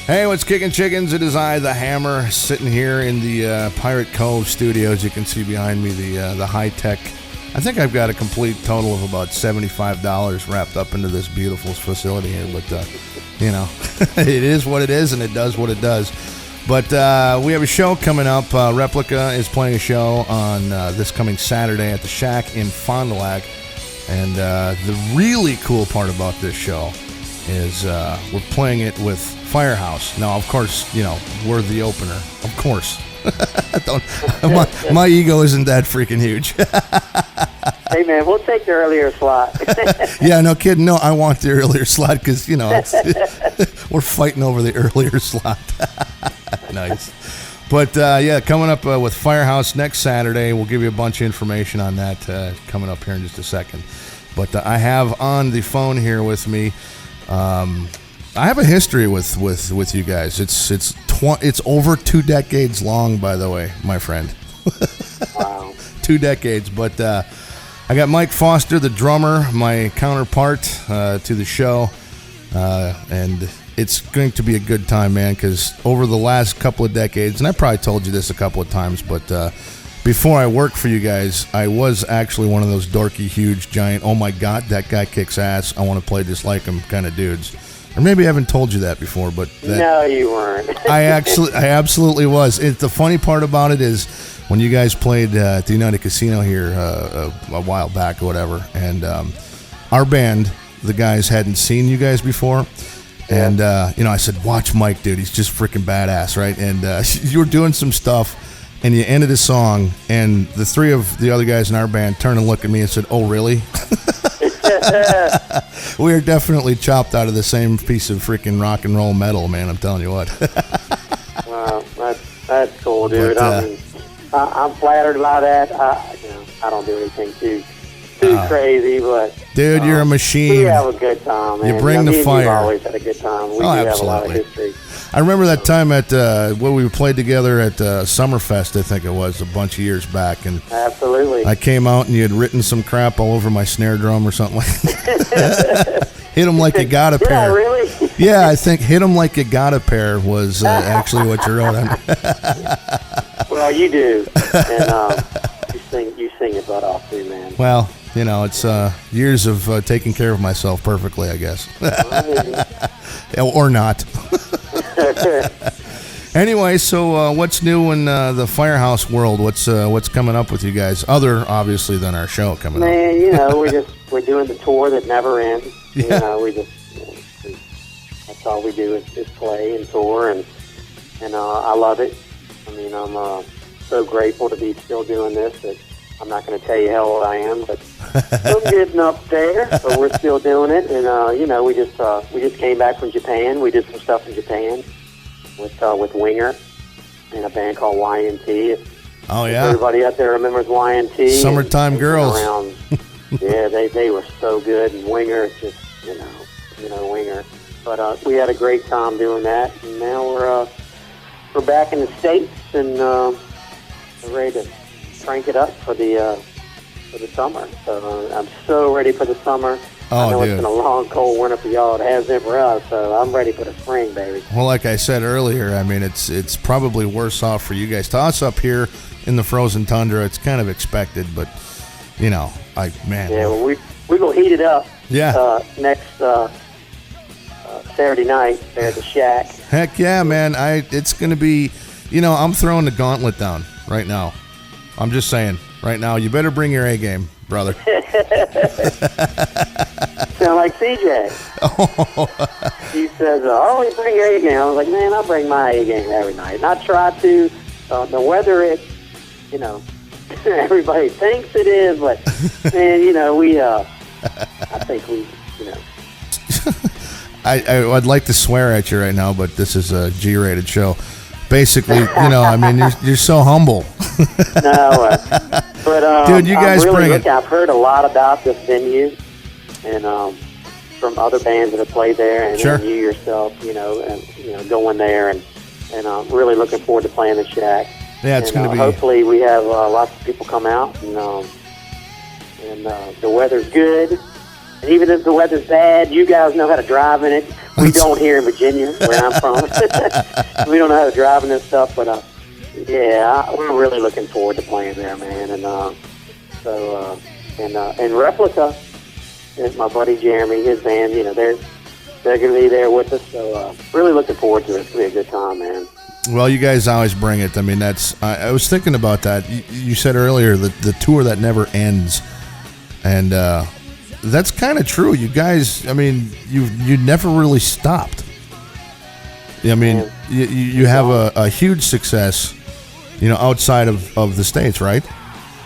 Hey, what's kicking chickens? It is I, the Hammer, sitting here in the Pirate Cove studios. You can see behind me the high-tech. I think I've got a complete total of about $75 wrapped up into this beautiful facility here. But, you know, it is what it is, and it does what it does. But we have a show coming up. Replica is playing a show on this coming Saturday at the Shack in Fond du Lac. And the really cool part about this show is we're playing it with Firehouse. Now, of course, you know, we're the opener. Of course. my ego isn't that freaking huge. Hey, man, we'll take the earlier slot. Yeah, no kidding. No, I want the earlier slot because, you know, we're fighting over the earlier slot. Nice. But, yeah, coming up with Firehouse next Saturday. We'll give you a bunch of information on that coming up here in just a second. But I have on the phone here with me I have a history with you guys. It's over 2 decades long, by the way, my friend. Wow. 2 decades. But I got Mike Foster, the drummer, my counterpart to the show, and it's going to be a good time, man. Because over the last couple of decades, and I probably told you this a couple of times, but before I worked for you guys, I was actually one of those dorky, huge, giant, oh my God, that guy kicks ass, I want to play just like him kind of dudes. Or maybe I haven't told you that before, but no, you weren't. I absolutely was. The funny part about it is when you guys played at the United Casino here a while back or whatever, and our band, the guys hadn't seen you guys before, and you know, I said, watch Mike, dude, he's just freaking badass, right? And you were doing some stuff, and you ended a song, and the three of the other guys in our band turned and looked at me and said, oh, really? We are definitely chopped out of the same piece of freaking rock and roll metal, man. I'm telling you what. Wow, that's cool, dude. I'm flattered by that. I don't do anything too crazy, but dude, you're a machine. We have a good time, man. You bring the fire. We've always had a good time. We do have a lot of history. I remember that time at when we played together at Summerfest, I think it was, a bunch of years back, and absolutely, I came out and you had written some crap all over my snare drum or something like that. Hit 'em like you got a pair. Yeah, really? Yeah, I think hit 'em like you got a pair was actually what you wrote on. Well, you do, and you sing your butt off too, man. Well, you know, it's years of taking care of myself perfectly, I guess. Or not. Anyway, so what's new in the Firehouse world? What's coming up with you guys, other obviously than our show coming up? Man, you know, we're doing the tour that never ends. Yeah. You know, that's all we do is play and tour, and I love it. I mean, I'm so grateful to be still doing this. That I'm not going to tell you how old I am, but I'm getting up there. But we're still doing it, and you know, we just came back from Japan. We did some stuff in Japan with Winger and a band called YNT. Oh yeah, everybody out there remembers YNT. Summertime Girls. Yeah, they were so good, and Winger is just you know Winger. But we had a great time doing that, and now we're back in the States, and we're ready to crank it up for the summer. So I'm so ready for the summer. I know, dude, it's been a long, cold winter for y'all. It has been for us, so I'm ready for the spring, baby. Well, like I said earlier, I mean, it's probably worse off for you guys. To us up here in the frozen tundra, it's kind of expected, but, you know, man. Yeah, well, we will heat it up. Yeah. Next Saturday night there at the Shack. Heck yeah, man. It's going to be, you know, I'm throwing the gauntlet down right now. I'm just saying, right now, you better bring your A game, brother. Sound like CJ. Oh. He says, always bring your A game. I was like, man, I'll bring my A game every night. And I try to, the weather, you know, everybody thinks it is, but, man, you know, I think we, you know. I'd like to swear at you right now, but this is a G-rated show. Basically, you know, I mean, you're so humble. No, but dude, you guys really bring it. I've heard a lot about this venue, and from other bands that have played there, and Sure. then you yourself, going there, and really looking forward to playing the Shack. Yeah, it's going to be. Hopefully, we have lots of people come out, and the weather's good. And even if the weather's bad, you guys know how to drive in it. We don't here in Virginia, where I'm from. We don't know how to drive in this stuff, but we're really looking forward to playing there, man. And and Replica, and my buddy Jeremy, his band, they're going to be there with us. So really looking forward to it. It's going to be a good time, man. Well, you guys always bring it. I mean, I was thinking about that. You said earlier that the tour that never ends, and that's kind of true. You guys, I mean, you never really stopped. I mean, you have a huge success, outside of the States, right?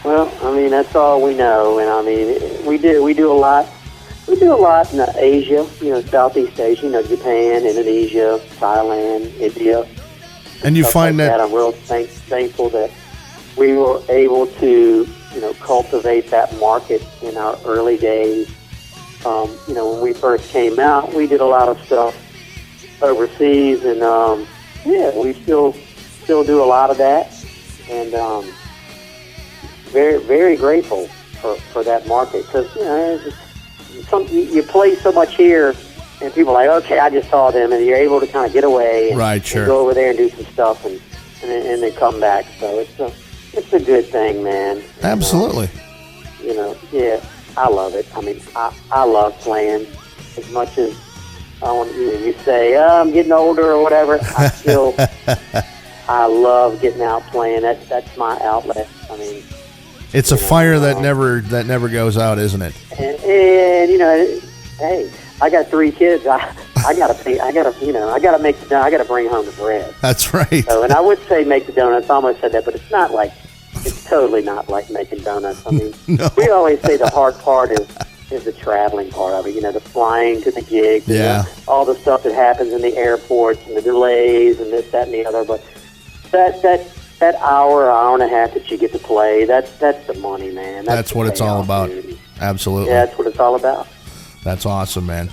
Well, I mean, that's all we know, and I mean, we do a lot. We do a lot in Asia, Southeast Asia, Japan, Indonesia, Thailand, India. And you find like that I'm real thankful that we were able to, cultivate that market in our early days. When we first came out, we did a lot of stuff overseas, and we still do a lot of that, and very, very grateful for that market, because you play so much here, and people are like, okay, I just saw them, and you're able to kind of get away, and, right, sure. and go over there and do some stuff, and then come back. So it's a good thing, man. Absolutely. I love it. I mean, I love playing as much as you say, I'm getting older or whatever. I love getting out playing. That's my outlet. I mean, it's a fire that never goes out, isn't it? And hey, I got 3 kids. I gotta bring home the bread. That's right. So, and I would say make the donuts. I almost said that, but it's not like. It's totally not like making donuts. I mean, no. We always say the hard part is the traveling part of it. The flying to the gigs, all the stuff that happens in the airports and the delays and this, that, and the other. But that hour and a half that you get to play, that's the money, man. That's what it's all about. Dude. Absolutely. Yeah, that's what it's all about. That's awesome, man.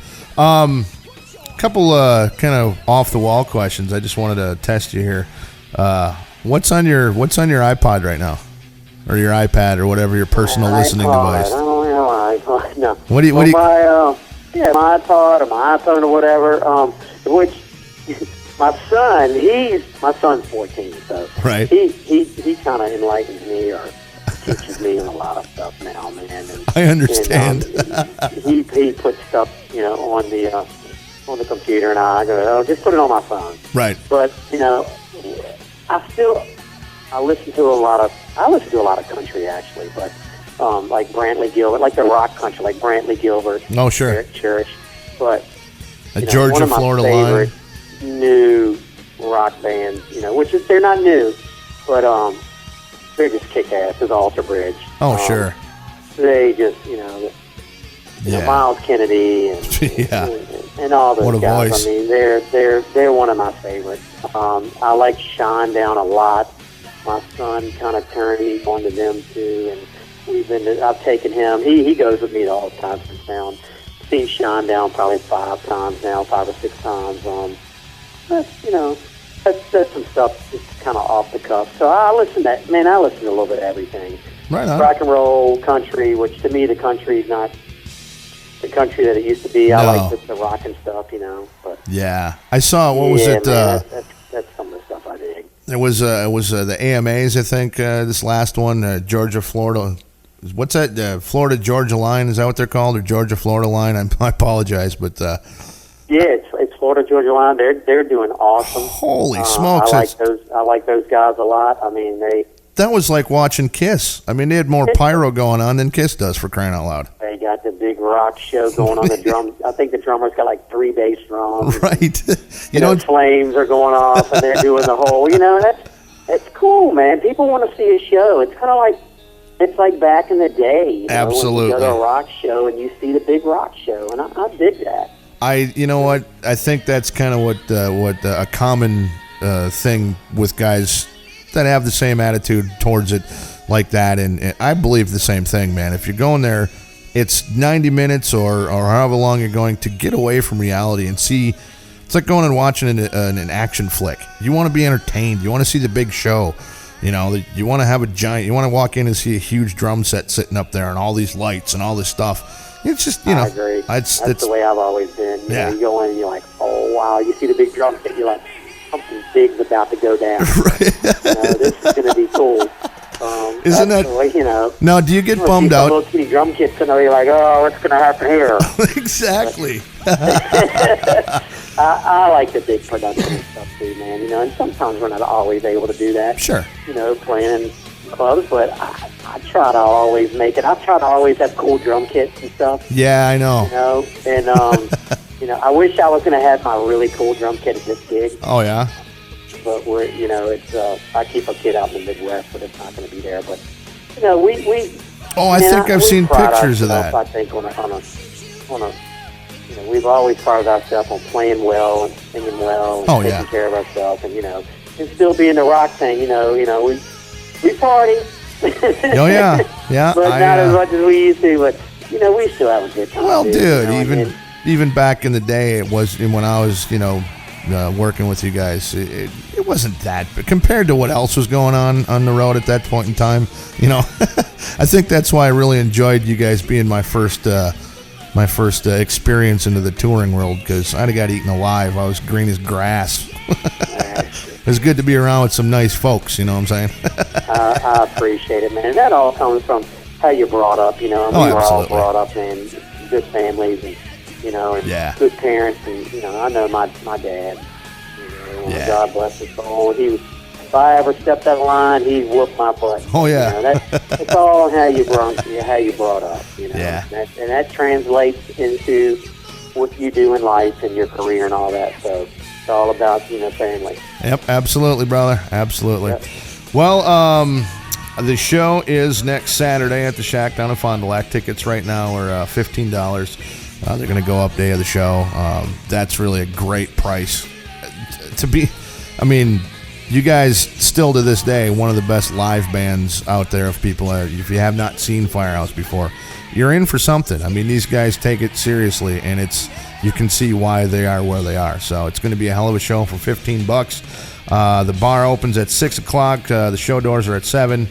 Couple kind of off the wall questions. I just wanted to test you here. What's on your iPod right now, or your iPad, or whatever your personal listening device? I don't have an iPod. No. What do you? My iPod or my iPhone or whatever. Which my son's 14, so right. He kind of enlightens me or teaches me a lot of stuff now, man. And, I understand. And, he puts stuff on the computer, and I go, just put it on my phone. Right. But I listen to a lot of country, actually, but like Brantley Gilbert, like the rock country, like Brantley Gilbert. Oh, sure. Eric Church, but Georgia, one of my Florida favorite line. New rock bands, they're not new, but they're just kick ass. Is Alter Bridge. Oh, sure. They just Miles Kennedy and all those what a guys. voice. I mean, they're one of my favorites. I like Shinedown a lot. My son kind of turned me on to them too, and I've taken him. He goes with me to all types of sound. Seen Shinedown probably 5 or 6 times. That's some stuff that's kind of off the cuff. So I listen to a little bit of everything. Right on. Rock and roll, country, which to me the country's not the country that it used to be. No. I like the rock and stuff, But yeah, I saw. What was it? Man, that's some of the stuff I dig. It was the AMAs, I think. This last one, Georgia, Florida. What's that? Florida Georgia line? Is that what they're called, or Georgia Florida line? I apologize, but yeah, it's Florida Georgia line. They're doing awesome. Holy smokes! I like those guys a lot. I mean, that was like watching Kiss. I mean, they had more pyro going on than Kiss does, for crying out loud. They got the big rock show going on. The drum. I think the drummer's got like 3 bass drums. Right. Flames are going off, and they're doing the whole. That's cool, man. People want to see a show. It's kind of like. It's like back in the day, Absolutely. When you go to a rock show and you see the big rock show, and I dig that. You know what? I think that's kind of what a common thing with guys that have the same attitude towards it like that, and I believe the same thing, man. If you're going there it's 90 minutes or however long you're going to get away from reality and see. It's like going and watching an action flick. You want to be entertained. You want to see the big show. You know, you want to have a giant. You want to walk in and see a huge drum set sitting up there and all these lights and all this stuff. It's just, you know. I agree. That's the way I've always been. You know, you go in and you're like, oh wow. You see the big drum set, you're like, something big's about to go down. Right. This is going to be cool. Isn't that? Way, you know. Now, do you get bummed out? Little teeny drum kit's going to be like, oh, what's going to happen here? Exactly. I like the big production and stuff too, man. You know, and sometimes we're not always able to do that. Sure. You know, playing in clubs, but I try to always make it. I try to always have cool drum kits and stuff. Yeah, I know. You know, and you know, I wish I was going to have my really cool drum kit at this gig. Oh yeah. But we're, you know, it's I keep a kid out in the Midwest, but it's not going to be there. But you know, we. Oh, I think I've seen pictures of that. I think on a you know, we've always prided ourselves on playing well and singing well and taking care of ourselves, and you know, and still being the rock thing. You know, we party. Oh yeah, yeah. But not as much as we used to. But you know, we still have a good time. Well, dude, you know, even back in the day, it was when I was, you know, working with you guys. It wasn't that, but compared to what else was going on the road at that point in time, you know, I think that's why I really enjoyed you guys being my first experience into the touring world, because I'd have got eaten alive. I was green as grass. It was good to be around with some nice folks, you know what I'm saying? I appreciate it, man. That all comes from how you're brought up, you know. We were all brought up in good families and, you know, and good parents. And, you know, I know my dad, you know, God bless his soul. If I ever stepped out of line, he'd whoop my butt. Oh, yeah. You know, it's all on how you brought up, you know. Yeah. And that translates into what you do in life and your career and all that. So it's all about, you know, family. Yep, absolutely, brother. Absolutely. Yep. Well, the show is next Saturday at the Shack down in Fond du Lac. Tickets right now are $15. They're going to go up day of the show. That's really a great price. I mean, you guys still to this day, one of the best live bands out there. If you have not seen Firehouse before, you're in for something. I mean, these guys take it seriously, and you can see why they are where they are. So it's going to be a hell of a show for $15. The bar opens at 6 o'clock. The show doors are at 7.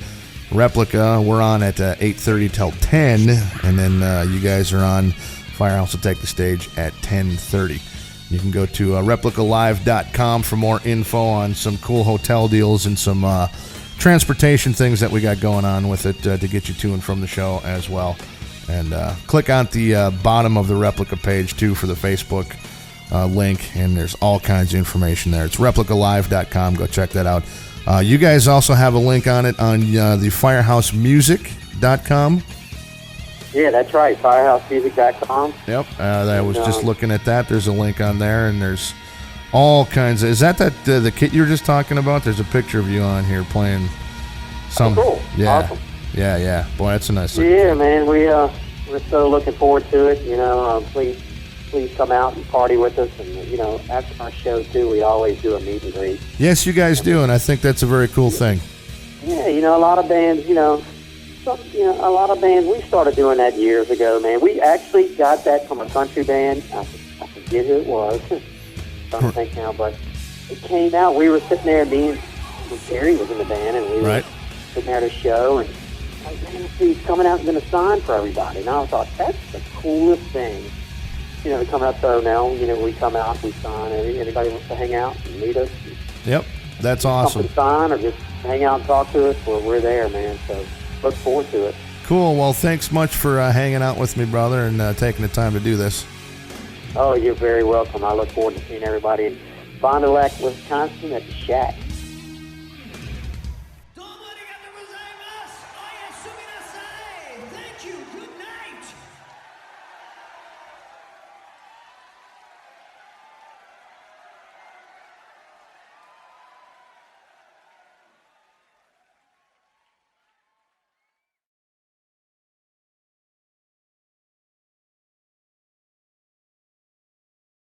Replica, we're on at 8:30 till 10, and then you guys are on. Firehouse will take the stage at 10:30. You can go to replicalive.com for more info on some cool hotel deals and some transportation things that we got going on with it to get you to and from the show as well. And click on the bottom of the Replica page, too, for the Facebook link, and there's all kinds of information there. It's replicalive.com. Go check that out. You guys also have a link on it on the firehousemusic.com. Yeah, that's right, firehousemusic.com. Yep, I was just looking at that. There's a link on there, and there's all kinds of... Is that the kit you were just talking about? There's a picture of you on here playing some... Oh, cool. Yeah. Awesome. Yeah. Boy, that's a nice... Yeah, man, we're so looking forward to it. You know, please come out and party with us. And, you know, after our show, too, we always do a meet and greet. Yes, you guys do, and I think that's a very cool thing. Yeah, you know, a lot of bands, a lot of bands, we started doing that years ago, man. We actually got that from a country band. I forget who it was. I'm trying to think now, but it came out. We were sitting there, Terry was in the band, and we were sitting there at a show, and I was like, he's coming out and going to sign for everybody. And I thought, that's the coolest thing, you know, to come out. So now, you know, we come out, we sign. Anybody wants to hang out and meet us? Yep, that's awesome. Something sign or just hang out and talk to us, we're there, man. So look forward to it. Cool. Well, thanks much for hanging out with me, brother, and taking the time to do this. Oh, you're very welcome. I look forward to seeing everybody in Fond du Lac, Wisconsin at the Shack.